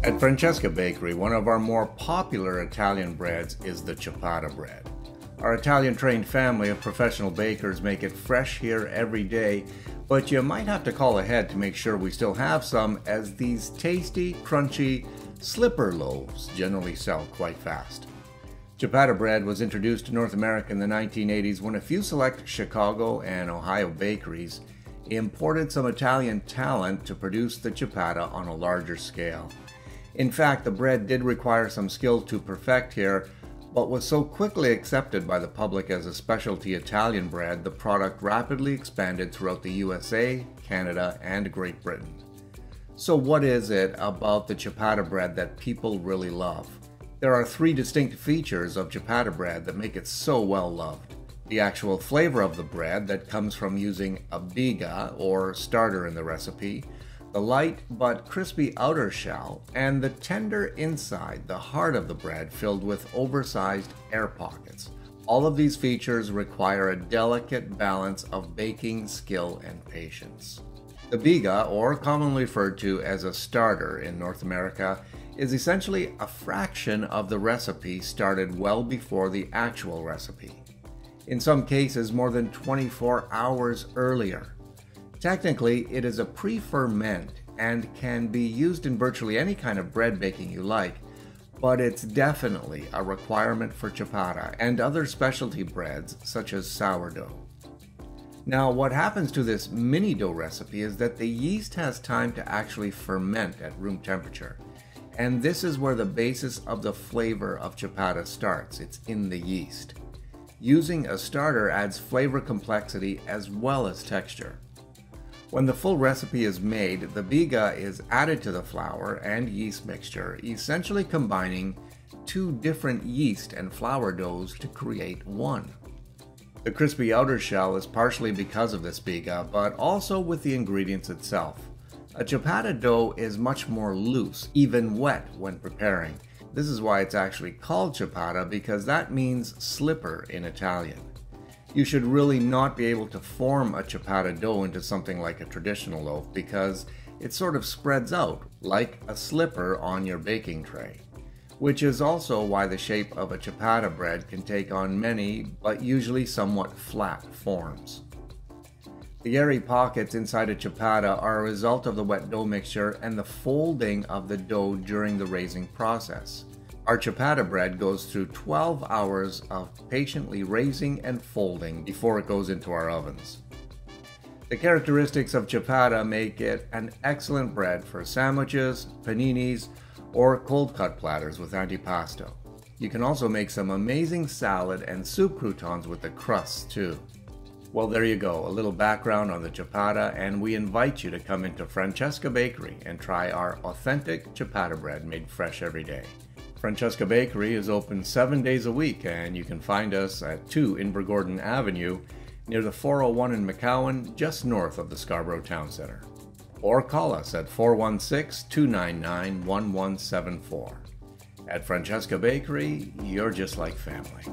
At Francesca Bakery, one of our more popular Italian breads is the ciabatta bread. Our Italian-trained family of professional bakers make it fresh here every day, but you might have to call ahead to make sure we still have some, as these tasty, crunchy slipper loaves generally sell quite fast. Ciabatta bread was introduced to North America in the 1980s when a few select Chicago and Ohio bakeries imported some Italian talent to produce the ciabatta on a larger scale. In fact, the bread did require some skill to perfect here, but was so quickly accepted by the public as a specialty Italian bread, the product rapidly expanded throughout the USA, Canada, and Great Britain. So what is it about the ciabatta bread that people really love? There are three distinct features of ciabatta bread that make it so well loved. The actual flavor of the bread that comes from using a biga, or starter in the recipe, the light but crispy outer shell, and the tender inside, the heart of the bread filled with oversized air pockets. All of these features require a delicate balance of baking skill and patience. The biga, or commonly referred to as a starter in North America, is essentially a fraction of the recipe started well before the actual recipe. In some cases, more than 24 hours earlier. Technically, it is a pre-ferment and can be used in virtually any kind of bread baking you like, but it's definitely a requirement for ciabatta and other specialty breads such as sourdough. Now, what happens to this mini dough recipe is that the yeast has time to actually ferment at room temperature, and this is where the basis of the flavor of ciabatta starts. It's in the yeast. Using a starter adds flavor complexity as well as texture. When the full recipe is made, the biga is added to the flour and yeast mixture, essentially combining two different yeast and flour doughs to create one. The crispy outer shell is partially because of this biga, but also with the ingredients itself. A ciabatta dough is much more loose, even wet when preparing. This is why it's actually called ciabatta, because that means slipper in Italian. You should really not be able to form a ciabatta dough into something like a traditional loaf because it sort of spreads out like a slipper on your baking tray, which is also why the shape of a ciabatta bread can take on many but usually somewhat flat forms. The airy pockets inside a ciabatta are a result of the wet dough mixture and the folding of the dough during the raising process. Our ciabatta bread goes through 12 hours of patiently raising and folding before it goes into our ovens. The characteristics of ciabatta make it an excellent bread for sandwiches, paninis, or cold cut platters with antipasto. You can also make some amazing salad and soup croutons with the crusts too. Well, there you go, a little background on the ciabatta, and we invite you to come into Francesca Bakery and try our authentic ciabatta bread made fresh every day. Francesca Bakery is open 7 days a week, and you can find us at 2 Invergordon Avenue near the 401 in McCowan, just north of the Scarborough Town Center. Or call us at 416-299-1174. At Francesca Bakery, you're just like family.